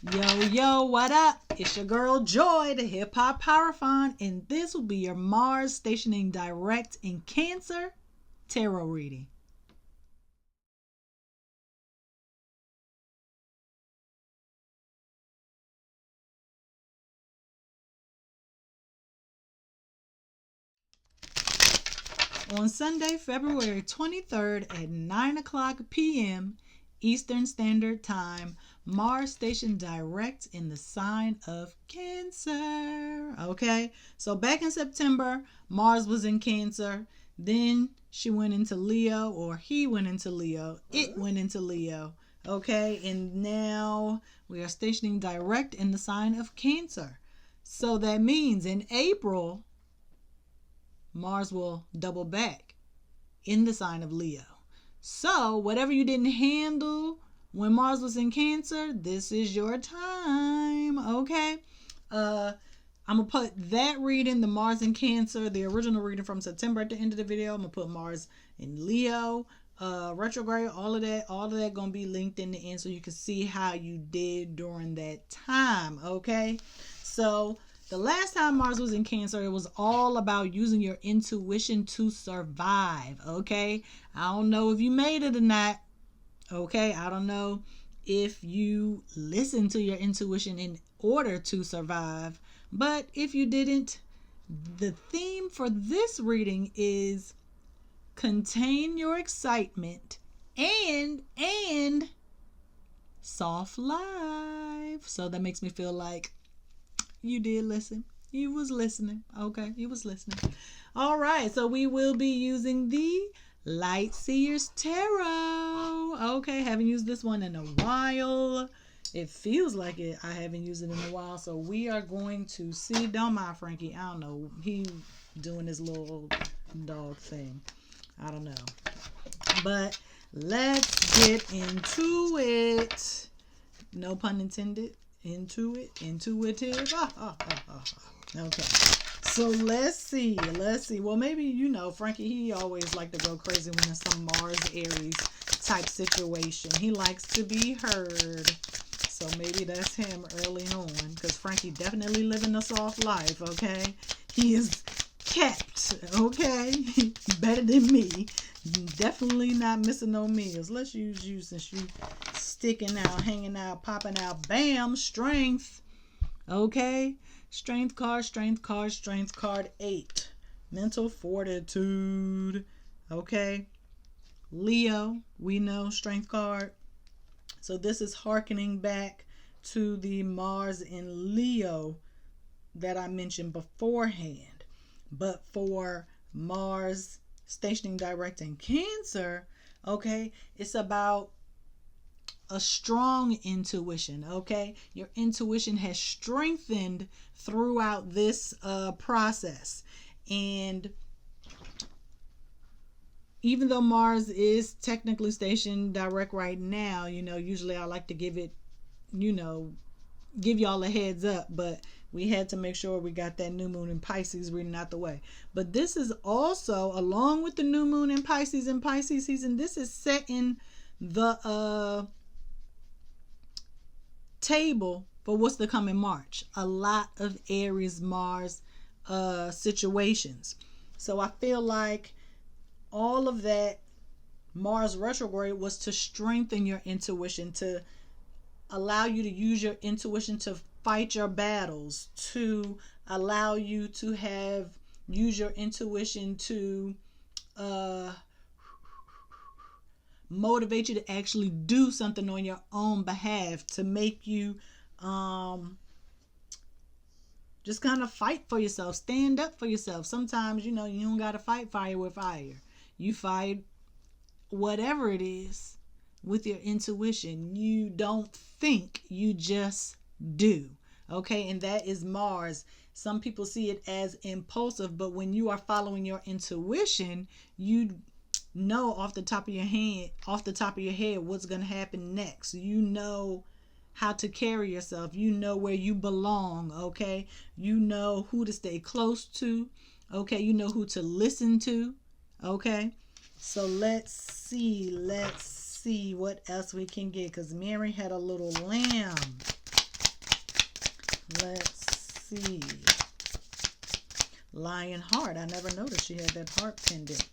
Yo, what up? It's your girl Joy, the Hip Hop Powerfon, and this will be your Mars stationing direct in Cancer tarot reading. On Sunday, February 23rd at 9 o'clock p.m. Eastern Standard Time, Mars stationed direct in the sign of Cancer. Okay, so back in September, Mars was in Cancer. Then she went into Leo, or he went into Leo. It went into Leo. Okay, and now we are stationing direct in the sign of Cancer. So that means in April, Mars will double back in the sign of Leo. So whatever you didn't handle when Mars was in Cancer, this is your time. Okay. I'm gonna put that reading, the Mars in Cancer, the original reading from September at the end of the video. I'm gonna put Mars in Leo, retrograde, all of that gonna be linked in the end so you can see how you did during that time. Okay. So the last time Mars was in Cancer, it was all about using your intuition to survive, okay? I don't know if you made it or not, okay? I don't know if you listened to your intuition in order to survive, but if you didn't, the theme for this reading is contain your excitement and soft life. So that makes me feel like you did listen. You was listening. Okay, you was listening. All right, so we will be using the Light Seers Tarot. Okay, haven't used this one in a while. It feels like it. I haven't used it in a while, so we are going to see. Don't mind Frankie. I don't know. He doing his little dog thing. I don't know. But let's get into it. No pun intended. Into it, intuitive. Okay, so let's see. Well, maybe Frankie, he always like to go crazy when it's some Mars Aries type situation. He likes to be heard, so maybe that's him early on, because Frankie definitely living a soft life. Okay, he is kept. Okay, better than me. Definitely not missing no meals. Let's use you since you sticking out, hanging out, popping out. Bam, strength. Okay, strength card 8. Mental fortitude. Okay, Leo, we know strength card. So this is hearkening back to the Mars in Leo that I mentioned beforehand. But for Mars stationing direct in Cancer, okay, it's about a strong intuition. Okay, your intuition has strengthened throughout this process, and even though Mars is technically stationed direct right now, usually I like to give it, give y'all a heads up, but we had to make sure we got that new moon in Pisces reading out the way. But this is also, along with the new moon in Pisces and Pisces season, this is setting the table for what's to come in March. A lot of Aries Mars situations. So I feel like all of that Mars retrograde was to strengthen your intuition, to allow you to use your intuition to fight your battles, to allow you to use your intuition to motivate you to actually do something on your own behalf, to make you just kind of fight for yourself, stand up for yourself. Sometimes you don't got to fight fire with fire. You fight whatever it is with your intuition. You don't think, you just do. Okay, and that is Mars. Some people see it as impulsive, but when you are following your intuition, you know off the top of your head what's going to happen next. You know how to carry yourself. You know where you belong. Okay, you know who to stay close to. Okay, you know who to listen to. Okay, so let's see what else we can get, because Mary had a little lamb. lion heart. I never noticed she had that heart pendant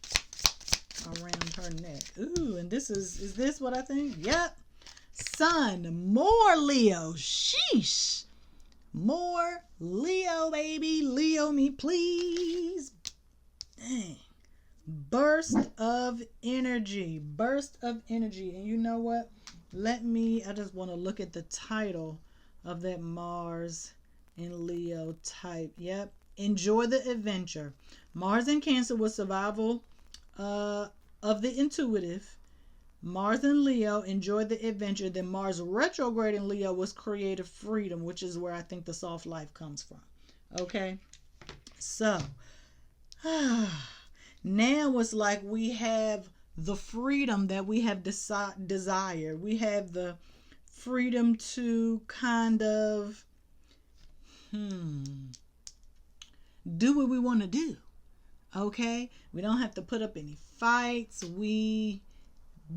around her neck. Ooh, and this is this what I think? Yep. Sun, more Leo. Sheesh. More Leo, baby. Leo me, please. Dang. Burst of energy. Burst of energy. And you know what? I just want to look at the title of that Mars in Leo type. Yep. Enjoy the adventure. Mars in Cancer was survival of the intuitive. Mars in Leo, enjoy the adventure. Then Mars retrograde in Leo was creative freedom, which is where I think the soft life comes from. Okay? So, now it's like we have the freedom that we have desired. We have the freedom to kind of do what we want to do. Okay? We don't have to put up any fights. We've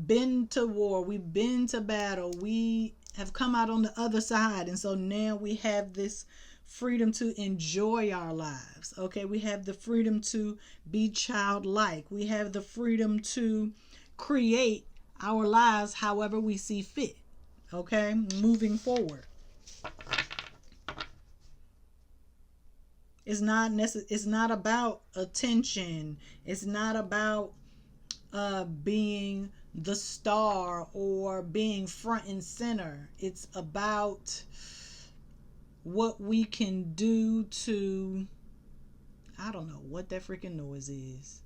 been to war. We've been to battle. We have come out on the other side. And so now we have this freedom to enjoy our lives. Okay? We have the freedom to be childlike. We have the freedom to create our lives however we see fit. Okay? Moving forward. It's not about attention. It's not about being the star or being front and center. It's about what we can do to, I don't know what that freaking noise is,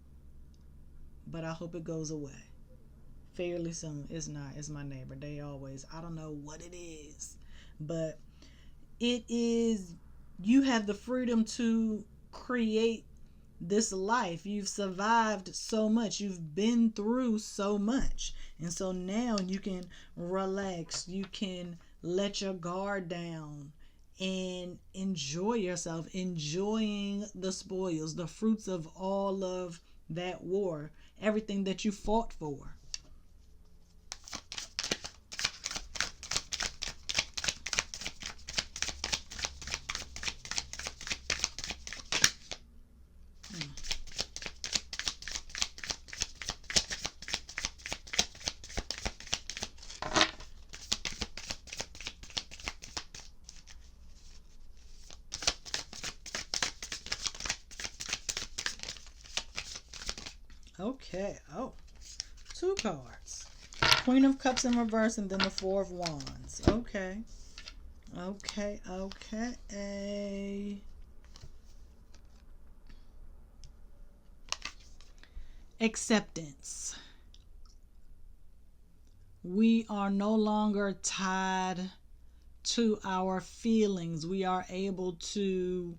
but I hope it goes away fairly soon. It's not. It's my neighbor. They always, I don't know what it is, but it is, you have the freedom to create this life. You've survived so much. You've been through so much. And so now you can relax. You can let your guard down and enjoy yourself, enjoying the spoils, the fruits of all of that war, everything that you fought for. Okay. Oh, 2 cards. Queen of Cups in reverse and then the 4 of Wands. Okay. Acceptance. We are no longer tied to our feelings. We are able to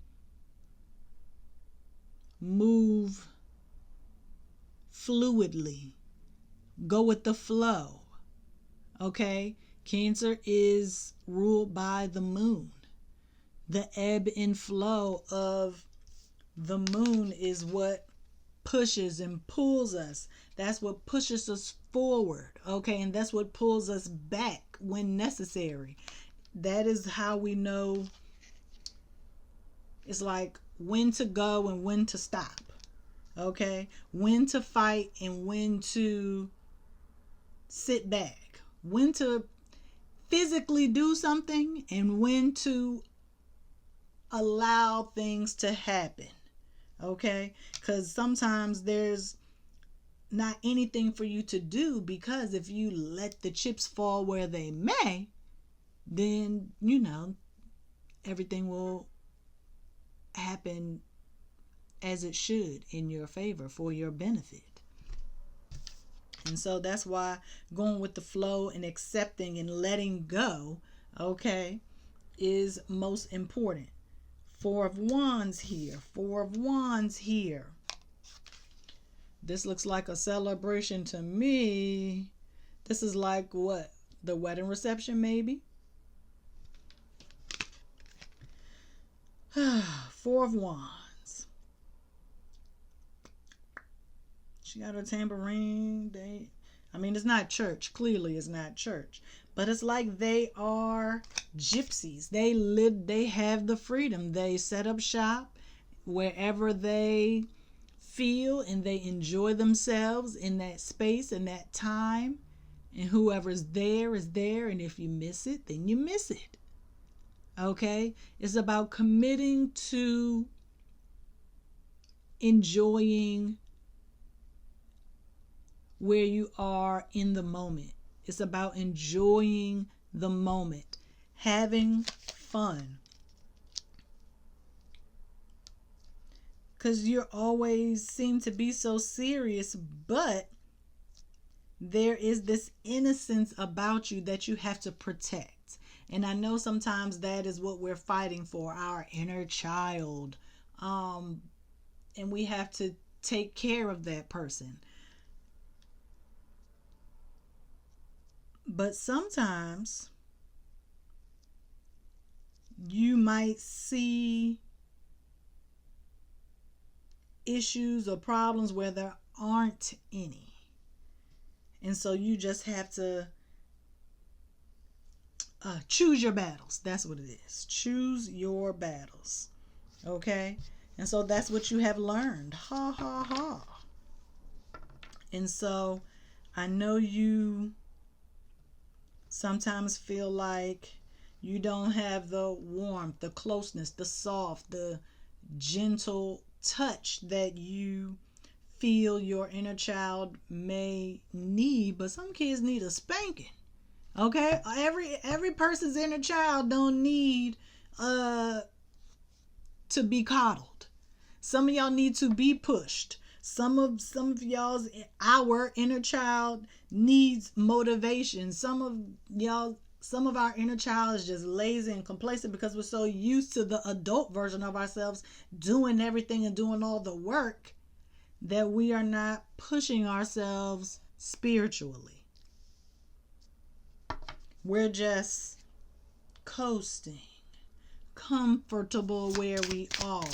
move fluidly, go with the flow. Okay? Cancer is ruled by the moon. The ebb and flow of the moon is what pushes and pulls us. That's what pushes us forward. Okay? And that's what pulls us back when necessary. That is how we know. It's like when to go and when to stop. Okay? When to fight and when to sit back. When to physically do something and when to allow things to happen. Okay? Because sometimes there's not anything for you to do, because if you let the chips fall where they may, then, everything will happen as it should in your favor for your benefit. And so that's why going with the flow and accepting and letting go, okay, is most important. 4 of Wands here. 4 of Wands here. This looks like a celebration to me. This is like what? The wedding reception, maybe? 4 of Wands. She got her tambourine. It's not church. Clearly it's not church. But it's like they are gypsies. They have the freedom. They set up shop wherever they feel and they enjoy themselves in that space and that time. And whoever's there is there. And if you miss it, then you miss it. Okay? It's about committing to enjoying where you are in the moment. It's about enjoying the moment, having fun. Because you always seem to be so serious, but there is this innocence about you that you have to protect. And I know sometimes that is what we're fighting for, our inner child. And we have to take care of that person. But sometimes you might see issues or problems where there aren't any. And so you just have to choose your battles. That's what it is. Choose your battles. Okay? And so that's what you have learned. Ha ha ha. And so I know you sometimes feel like you don't have the warmth, the closeness, the soft, the gentle touch that you feel your inner child may need. But some kids need a spanking. Okay? Every person's inner child don't need to be coddled. Some of y'all need to be pushed. Some of our inner child needs motivation. Some of our inner child is just lazy and complacent because we're so used to the adult version of ourselves doing everything and doing all the work that we are not pushing ourselves spiritually. We're just coasting, comfortable where we are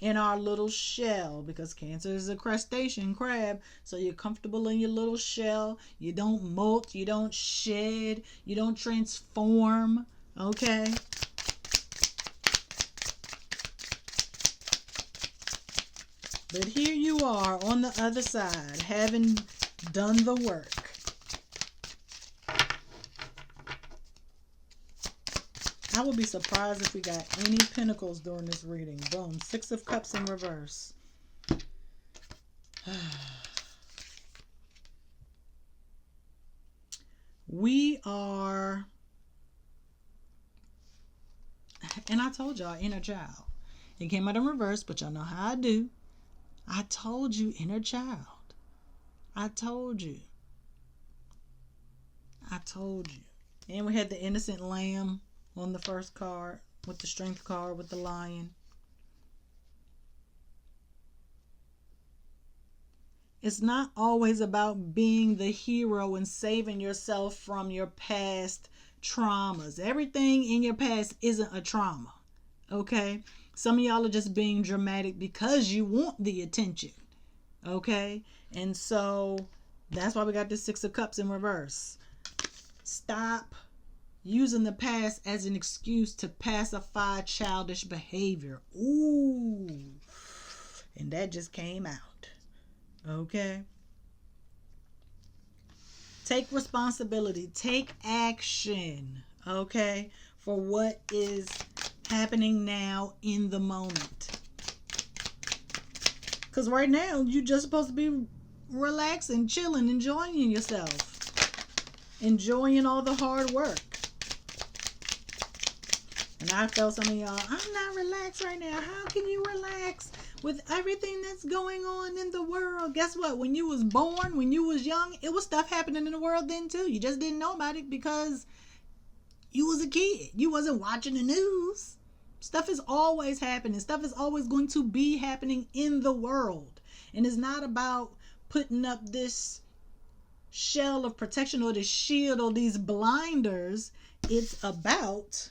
in our little shell, because Cancer is a crustacean crab. So you're comfortable in your little shell. You don't molt, you don't shed, you don't transform. Okay? But here you are on the other side, having done the work. I would be surprised if we got any pentacles during this reading. Boom. 6 of Cups in reverse. We are, and I told y'all, inner child. It came out in reverse, but y'all know how I do. I told you, inner child. I told you. I told you. And we had the innocent lamb on the first card, with the strength card, with the lion. It's not always about being the hero and saving yourself from your past traumas. Everything in your past isn't a trauma. Okay? Some of y'all are just being dramatic because you want the attention. Okay? And so that's why we got the 6 of Cups in reverse. Stop using the past as an excuse to pacify childish behavior. Ooh. And that just came out. Okay? Take responsibility. Take action. Okay? For what is happening now in the moment. Because right now, you're just supposed to be relaxing, chilling, enjoying yourself. Enjoying all the hard work. And I felt some of y'all, I'm not relaxed right now. How can you relax with everything that's going on in the world? Guess what? When you was born, when you was young, it was stuff happening in the world then too. You just didn't know about it because you was a kid. You wasn't watching the news. Stuff is always happening. Stuff is always going to be happening in the world. And it's not about putting up this shell of protection or this shield or these blinders. It's about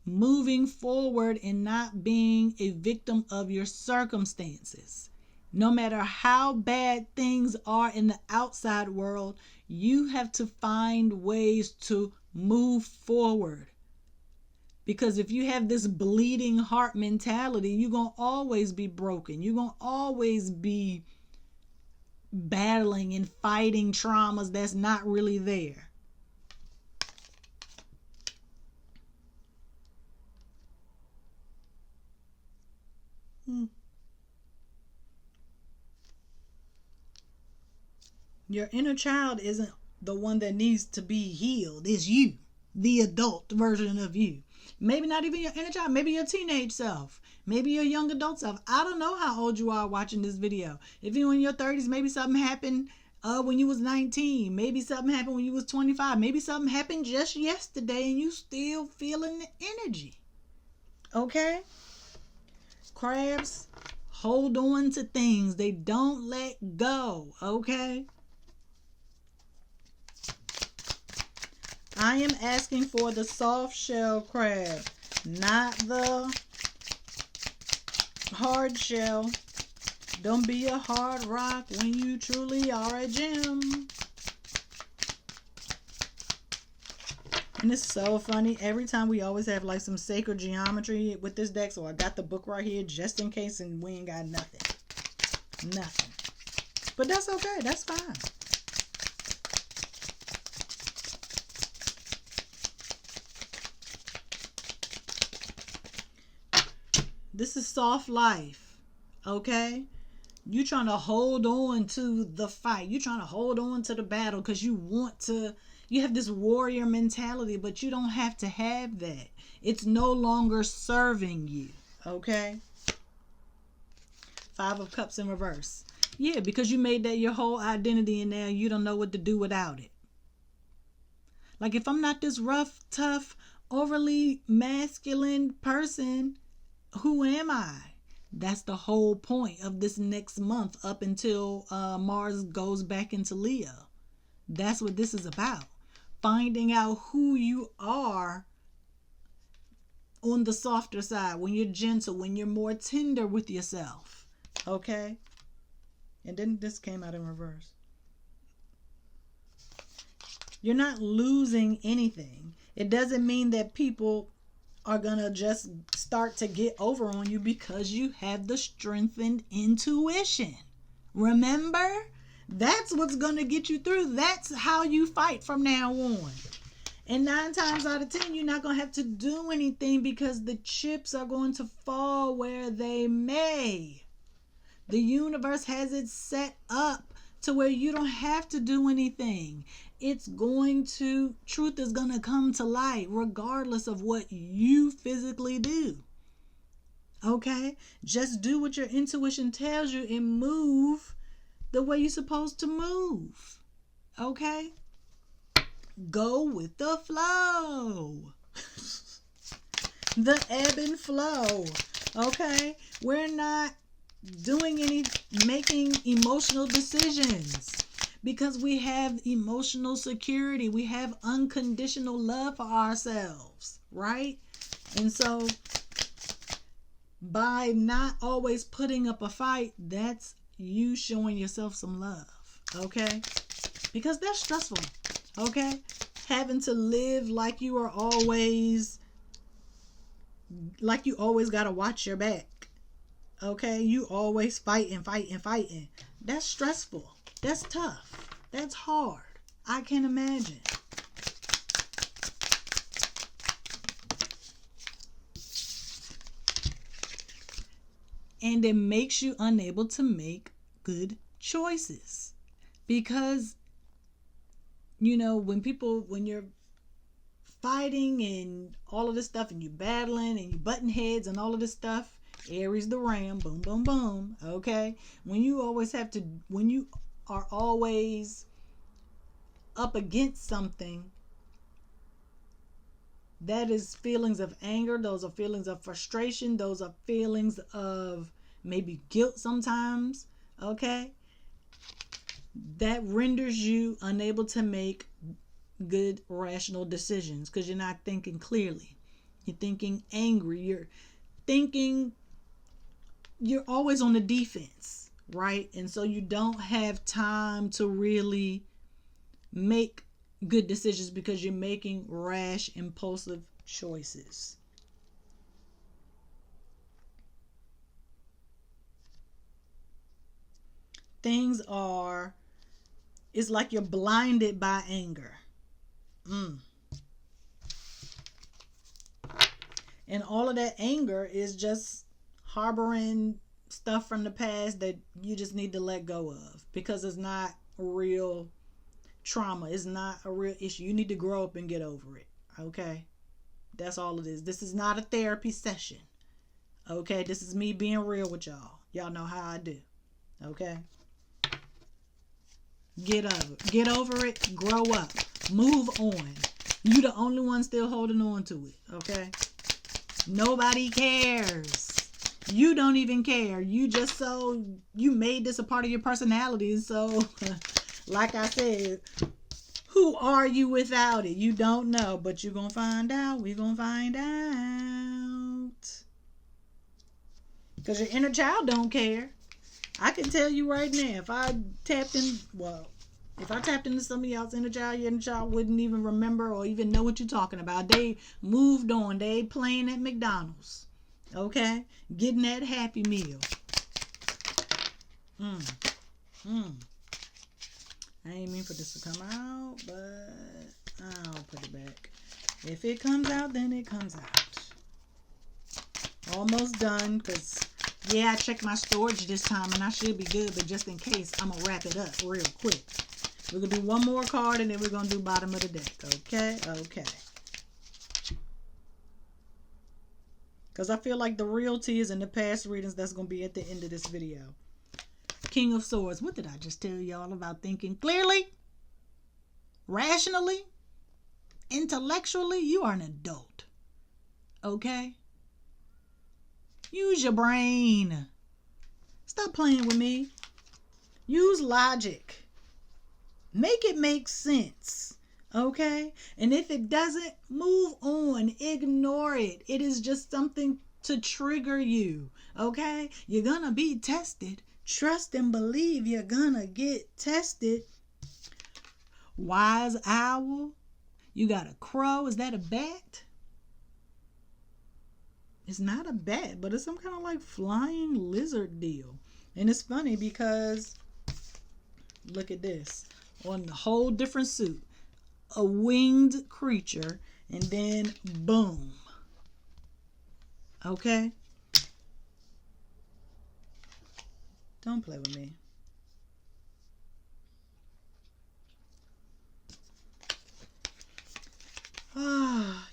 moving forward and not being a victim of your circumstances. No matter how bad things are in the outside world, you have to find ways to move forward. Because if you have this bleeding heart mentality, you're going to always be broken. You're going to always be battling and fighting traumas that's not really there. Your inner child isn't the one that needs to be healed. It's you, the adult version of you. Maybe not even your inner child. Maybe your teenage self. Maybe your young adult self. I don't know how old you are watching this video. If you're in your 30s, maybe something happened when you was 19. Maybe something happened when you was 25. Maybe something happened just yesterday and you still feeling the energy. Okay? Crabs hold on to things. They don't let go. Okay? I am asking for the soft shell crab, not the hard shell. Don't be a hard rock when you truly are a gem. And it's so funny. Every time we always have like some sacred geometry with this deck. So I got the book right here just in case, and we ain't got nothing. Nothing. But that's okay. That's fine. This is soft life. Okay? You trying to hold on to the fight. You trying to hold on to the battle because you want to. You have this warrior mentality, but you don't have to have that. It's no longer serving you. Okay? 5 of Cups in reverse. Yeah, because you made that your whole identity and now you don't know what to do without it. Like if I'm not this rough, tough, overly masculine person, who am I? That's the whole point of this next month up until Mars goes back into Leo. That's what this is about. Finding out who you are on the softer side, when you're gentle, when you're more tender with yourself. Okay? And then this came out in reverse. You're not losing anything. It doesn't mean that people are gonna just start to get over on you because you have the strengthened intuition. Remember? That's what's gonna get you through. That's how you fight from now on. And 9 times out of 10, you're not gonna have to do anything because the chips are going to fall where they may. The universe has it set up to where you don't have to do anything. Truth is going to come to light regardless of what you physically do. Okay? Just do what your intuition tells you and move the way you're supposed to move. Okay? Go with the flow. The ebb and flow. Okay? We're not making emotional decisions because we have emotional security. We have unconditional love for ourselves, right? And so by not always putting up a fight, that's you showing yourself some love, okay? Because that's stressful, okay? Having to live like you always got to watch your back. Okay, you always fighting. That's stressful. That's tough. That's hard. I can imagine. And it makes you unable to make good choices. Because, when you're fighting and all of this stuff and you're battling and you're butting heads and all of this stuff, Aries the ram, boom, boom, boom. Okay. When you are always up against something, that is feelings of anger. Those are feelings of frustration. Those are feelings of maybe guilt sometimes. Okay. That renders you unable to make good, rational decisions because you're not thinking clearly. You're thinking angry. You're always on the defense, right? And so you don't have time to really make good decisions because you're making rash, impulsive choices. Things are, it's like you're blinded by anger. And all of that anger is just harboring stuff from the past that you just need to let go of, because it's not real trauma. It's not a real issue. You need to grow up and get over it. Okay? That's all it is. This is not a therapy session. Okay? This is me being real with y'all. Y'all know how I do. Okay? Get over it. Grow up. Move on. You the only one still holding on to it. Okay? Nobody cares. You don't even care. You made this a part of your personality. So, like I said, who are you without it? You don't know, but you're going to find out. We're going to find out. Because your inner child don't care. I can tell you right now, if I tapped into some of y'all's inner child, your inner child wouldn't even remember or even know what you're talking about. They moved on. They playing at McDonald's. Okay? Getting that Happy Meal. I ain't mean for this to come out, but I'll put it back. If it comes out, then it comes out. Almost done, because, yeah, I checked my storage this time, and I should be good, but just in case, I'm going to wrap it up real quick. We're going to do one more card, and then we're going to do bottom of the deck. Okay? Okay. Because I feel like the realty is in the past readings that's going to be at the end of this video. King of Swords. What did I just tell y'all about thinking clearly? Rationally? Intellectually? You are an adult. Okay? Use your brain. Stop playing with me. Use logic. Make it make sense. Okay? And if it doesn't, move on. Ignore it. It is just something to trigger you. Okay? You're gonna be tested. Trust and believe you're gonna get tested. Wise owl. You got a crow. Is that a bat? It's not a bat, but it's some kind of like flying lizard deal. And it's funny because look at this. On a whole different suit. A winged creature, and then boom. Okay? Don't play with me.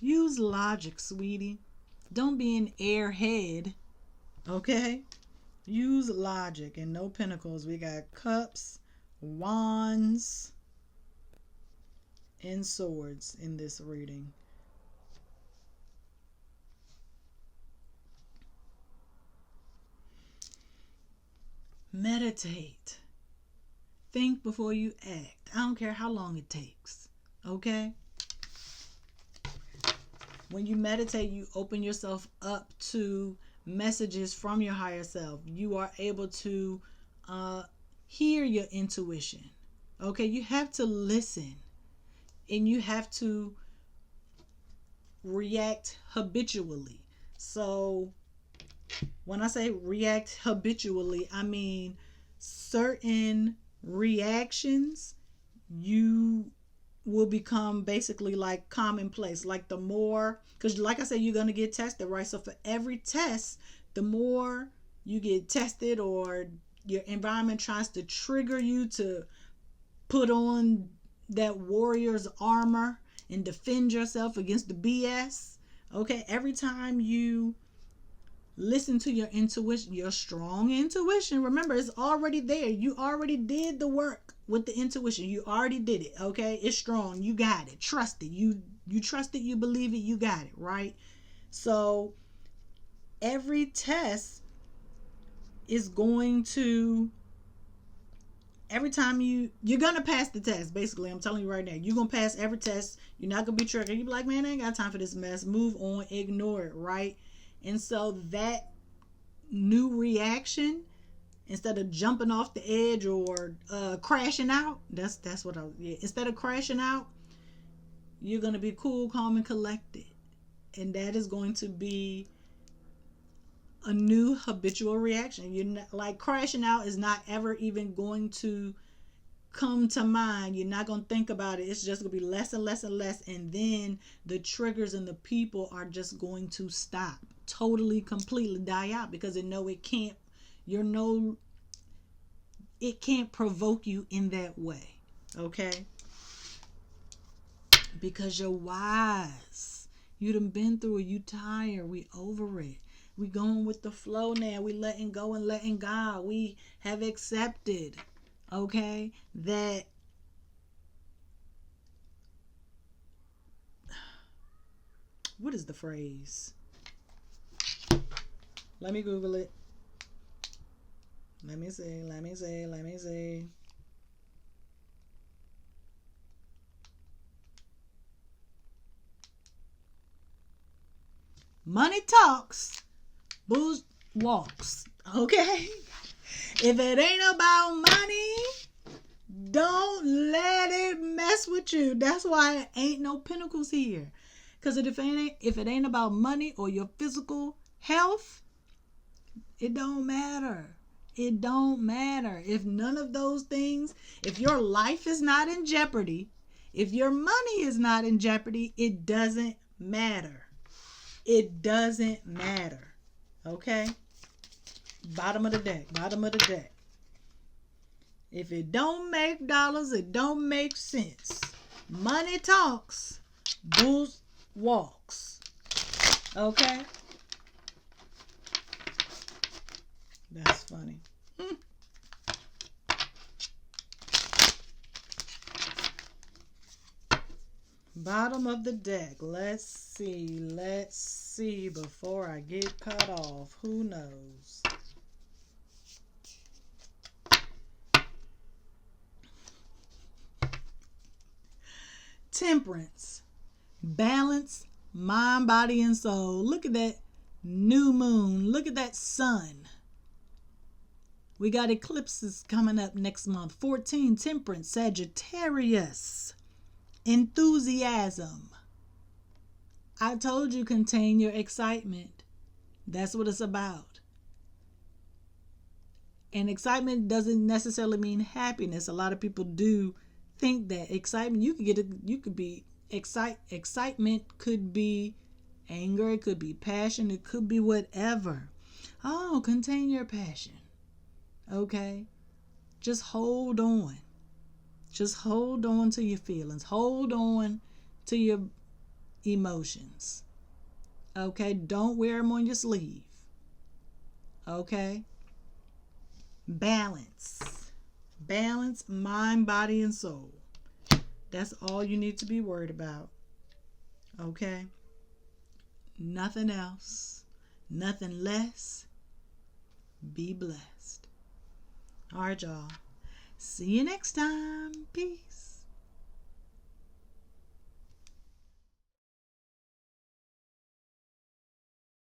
Use logic, sweetie. Don't be an airhead. Okay? Use logic. And no pentacles. We got cups, wands, and swords in this reading. Meditate. Think before you act. I don't care how long it takes. Okay? When you meditate, you open yourself up to messages from your higher self. You are able to hear your intuition. Okay? You have to listen. And you have to react habitually. So when I say react habitually, I mean certain reactions you will become basically like commonplace. Like the more, because like I said, you're going to get tested, right? So for every test, the more you get tested or your environment tries to trigger you to put on that warrior's armor and defend yourself against the BS. Okay, every time you listen to your intuition, your strong intuition, remember, it's already there. You already did the work with the intuition. You already did it. Okay, it's strong. You got it. Trust it. You trust it. You believe it. You got it. Right? So every test is going to, every time you're gonna pass the test. Basically, I'm telling you right now, you're gonna pass every test. You're not gonna be triggered. You be like, man, I ain't got time for this mess. Move on, ignore it, right? And so that new reaction, instead of jumping off the edge or crashing out, that's what instead of crashing out, you're gonna be cool, calm, and collected, and that is going to be a new habitual reaction. You're not, like, crashing out is not ever even going to come to mind. You're not going to think about it. It's just going to be less and less and less. And then the triggers and the people are just going to stop. Totally, completely die out, because they know it can't, it can't provoke you in that way. Okay? Because you're wise. You done been through it. You tired. We over it. We going with the flow now. We letting go and letting God. We have accepted, okay, that what is the phrase? Let me Google it. Let me see. Money talks, booze walks. Okay? If it ain't about money, don't let it mess with you. That's why it ain't no pinnacles here. Because if it ain't about money or your physical health, it don't matter. It don't matter. If none of those things, if your life is not in jeopardy, if your money is not in jeopardy, it doesn't matter. It doesn't matter. Okay? Bottom of the deck. If it don't make dollars, it don't make sense. Money talks, booze walks. Okay? That's funny. Bottom of the deck. Let's see before I get cut off. Who knows? Temperance. Balance, mind, body, and soul. Look at that new moon. Look at that sun. We got eclipses coming up next month. 14, Temperance, Sagittarius. Enthusiasm. I told you, contain your excitement. That's what it's about. And excitement doesn't necessarily mean happiness. A lot of people do think that excitement, excitement could be anger, it could be passion, it could be whatever. Oh, contain your passion. Okay? Just hold on. Just hold on to your feelings. Hold on to your emotions. Okay? Don't wear them on your sleeve. Okay? Balance. Balance, mind, body, and soul. That's all you need to be worried about. Okay? Nothing else. Nothing less. Be blessed. All right, y'all. See you next time. Peace.